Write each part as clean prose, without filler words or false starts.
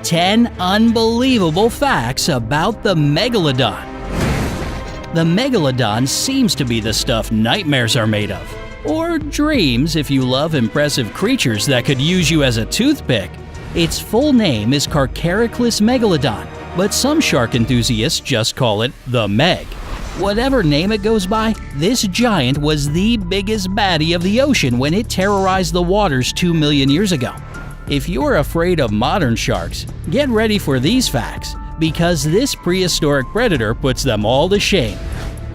10 unbelievable facts about the Megalodon. The Megalodon seems to be the stuff nightmares are made of. Or dreams if you love impressive creatures that could use you as a toothpick. Its full name is Carcharocles Megalodon, but some shark enthusiasts just call it the Meg. Whatever name it goes by, this giant was the biggest baddie of the ocean when it terrorized the waters 2 million years ago. If you're afraid of modern sharks, get ready for these facts, because this prehistoric predator puts them all to shame.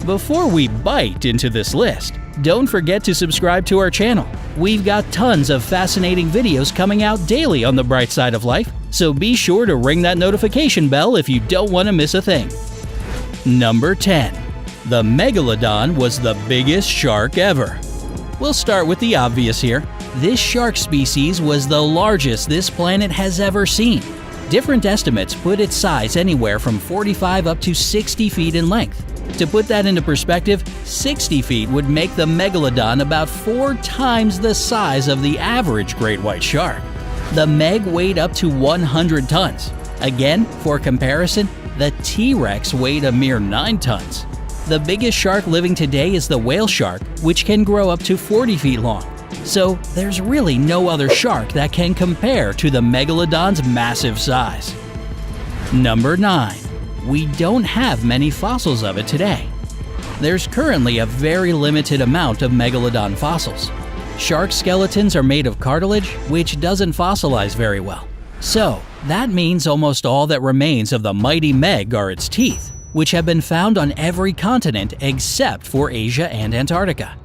Before we bite into this list, don't forget to subscribe to our channel. We've got tons of fascinating videos coming out daily on the bright side of life, so be sure to ring that notification bell if you don't want to miss a thing. Number 10. The Megalodon was the biggest shark ever. We'll start with the obvious here. This shark species was the largest this planet has ever seen. Different estimates put its size anywhere from 45 up to 60 feet in length. To put that into perspective, 60 feet would make the Megalodon about 4 times the size of the average great white shark. The Meg weighed up to 100 tons. Again, for comparison, the T-Rex weighed a mere 9 tons. The biggest shark living today is the whale shark, which can grow up to 40 feet long. So there's really no other shark that can compare to the Megalodon's massive size. Number 9. We don't have many fossils of it today. There's currently a very limited amount of Megalodon fossils. Shark skeletons are made of cartilage, which doesn't fossilize very well. So that means almost all that remains of the mighty Meg are its teeth, which have been found on every continent except for Asia and Antarctica.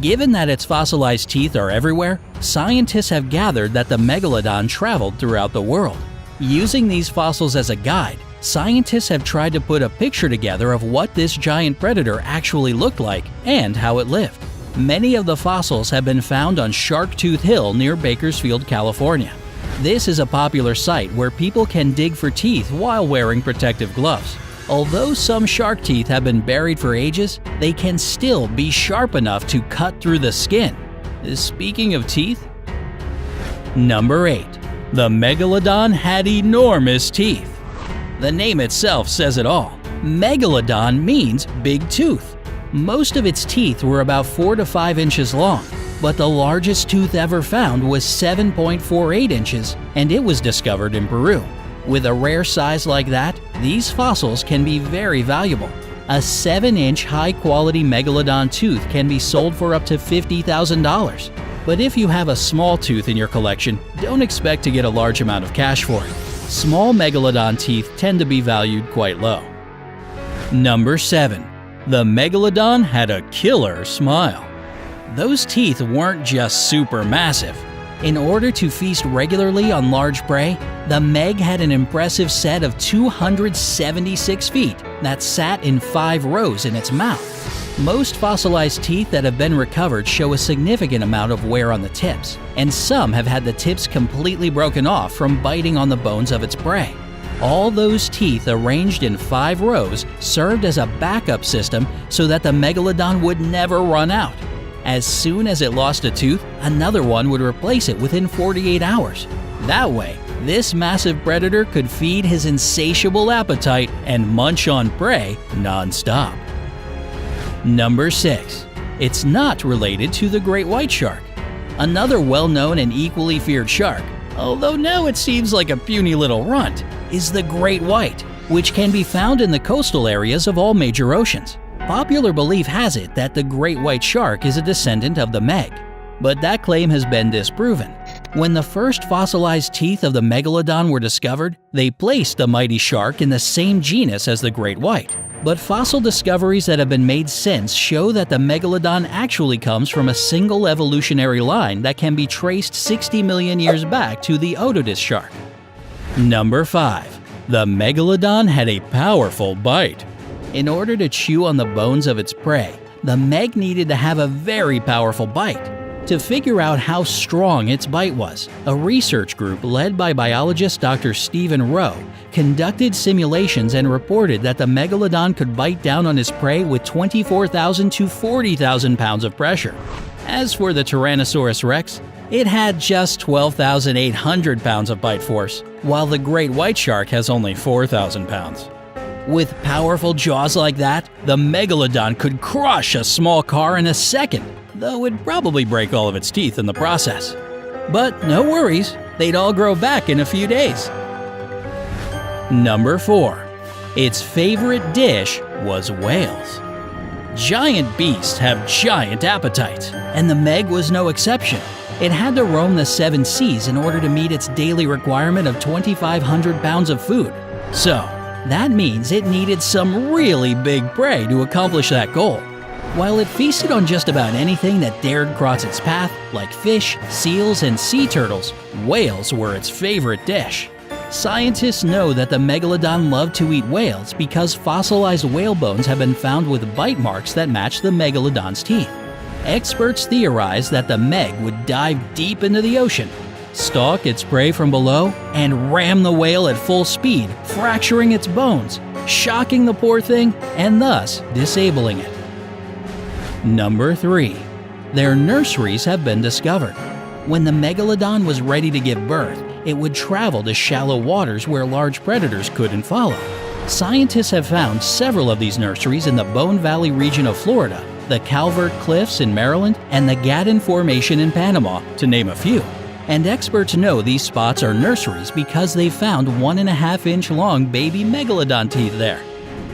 Given that its fossilized teeth are everywhere, scientists have gathered that the Megalodon traveled throughout the world. Using these fossils as a guide, scientists have tried to put a picture together of what this giant predator actually looked like and how it lived. Many of the fossils have been found on Shark Tooth Hill near Bakersfield, California. This is a popular site where people can dig for teeth while wearing protective gloves. Although some shark teeth have been buried for ages, they can still be sharp enough to cut through the skin. Speaking of teeth. Number 8. The Megalodon had enormous teeth. The name itself says it all. Megalodon means big tooth. Most of its teeth were about 4 to 5 inches long, but the largest tooth ever found was 7.48 inches, and it was discovered in Peru. With a rare size like that, these fossils can be very valuable. A 7-inch high-quality Megalodon tooth can be sold for up to $50,000. But if you have a small tooth in your collection, don't expect to get a large amount of cash for it. Small Megalodon teeth tend to be valued quite low. Number 7. The Megalodon had a killer smile. Those teeth weren't just super massive. In order to feast regularly on large prey, the Meg had an impressive set of 276 feet that sat in 5 rows in its mouth. Most fossilized teeth that have been recovered show a significant amount of wear on the tips, and some have had the tips completely broken off from biting on the bones of its prey. All those teeth arranged in 5 rows served as a backup system so that the Megalodon would never run out. As soon as it lost a tooth, another one would replace it within 48 hours. That way, this massive predator could feed his insatiable appetite and munch on prey non-stop. Number 6. It's not related to the great white shark. Another well-known and equally feared shark, although now it seems like a puny little runt, is the great white, which can be found in the coastal areas of all major oceans. Popular belief has it that the great white shark is a descendant of the Meg, but that claim has been disproven. When the first fossilized teeth of the Megalodon were discovered, they placed the mighty shark in the same genus as the great white. But fossil discoveries that have been made since show that the Megalodon actually comes from a single evolutionary line that can be traced 60 million years back to the Otodus shark. Number 5. The Megalodon had a powerful bite. In order to chew on the bones of its prey, the Meg needed to have a very powerful bite. To figure out how strong its bite was, a research group led by biologist Dr. Stephen Rowe conducted simulations and reported that the Megalodon could bite down on his prey with 24,000 to 40,000 pounds of pressure. As for the Tyrannosaurus rex, It had just 12,800 pounds of bite force, while the great white shark has only 4,000 pounds. With powerful jaws like that, the Megalodon could crush a small car in a second, though it'd probably break all of its teeth in the process. But no worries, they'd all grow back in a few days. Number 4. Its favorite dish was whales. Giant beasts have giant appetites, and the Meg was no exception. It had to roam the 7 seas in order to meet its daily requirement of 2,500 pounds of food. So, that means it needed some really big prey to accomplish that goal. While it feasted on just about anything that dared cross its path, like fish, seals, and sea turtles, whales were its favorite dish. Scientists know that the Megalodon loved to eat whales because fossilized whale bones have been found with bite marks that match the Megalodon's teeth. Experts theorize that the Meg would dive deep into the ocean, stalk its prey from below, and ram the whale at full speed, fracturing its bones, shocking the poor thing, and thus disabling it. Number 3. Their nurseries have been discovered. When the Megalodon was ready to give birth, it would travel to shallow waters where large predators couldn't follow. Scientists have found several of these nurseries in the Bone Valley region of Florida, the Calvert Cliffs in Maryland, and the Gaddon Formation in Panama, to name a few. And experts know these spots are nurseries because they found 1.5-inch long baby Megalodon teeth there.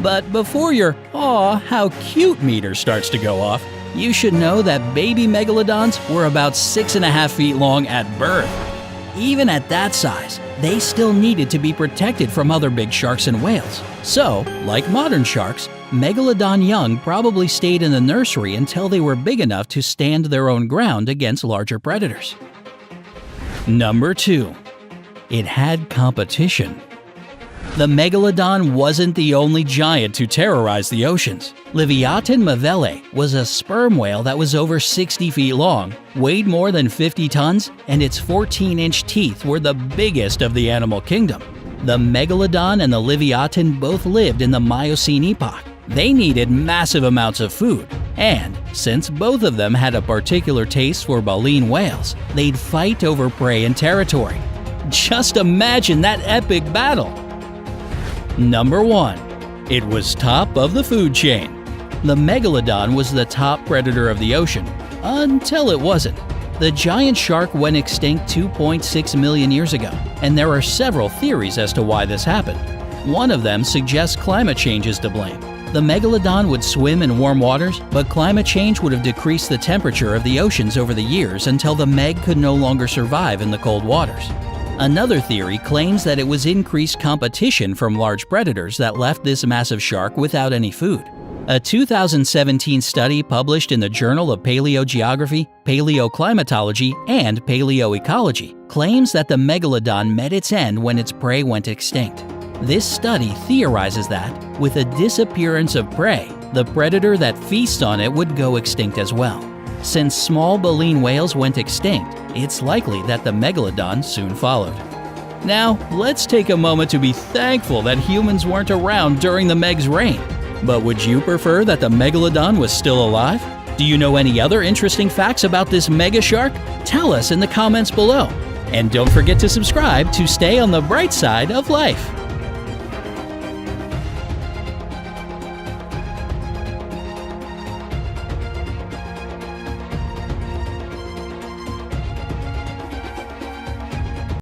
But before your "aw, how cute" meter starts to go off, you should know that baby Megalodons were about 6.5 feet long at birth. Even at that size, they still needed to be protected from other big sharks and whales. So, like modern sharks, Megalodon young probably stayed in the nursery until they were big enough to stand their own ground against larger predators. Number 2. It had competition. The Megalodon wasn't the only giant to terrorize the oceans. Leviathan mavele was a sperm whale that was over 60 feet long, weighed more than 50 tons, and its 14-inch teeth were the biggest of the animal kingdom. The Megalodon and the Leviathan both lived in the Miocene epoch. They needed massive amounts of food, and since both of them had a particular taste for baleen whales, they'd fight over prey and territory. Just imagine that epic battle! Number 1. It was top of the food chain. The Megalodon was the top predator of the ocean, until it wasn't. The giant shark went extinct 2.6 million years ago, and there are several theories as to why this happened. One of them suggests climate change is to blame. The Megalodon would swim in warm waters, but climate change would have decreased the temperature of the oceans over the years until the Meg could no longer survive in the cold waters. Another theory claims that it was increased competition from large predators that left this massive shark without any food. A 2017 study published in the Journal of Paleogeography, Paleoclimatology, and Paleoecology claims that the Megalodon met its end when its prey went extinct. This study theorizes that, with the disappearance of prey, the predator that feasts on it would go extinct as well. Since small baleen whales went extinct, it's likely that the Megalodon soon followed. Now, let's take a moment to be thankful that humans weren't around during the Meg's reign. But would you prefer that the Megalodon was still alive? Do you know any other interesting facts about this mega shark? Tell us in the comments below. And don't forget to subscribe to stay on the bright side of life.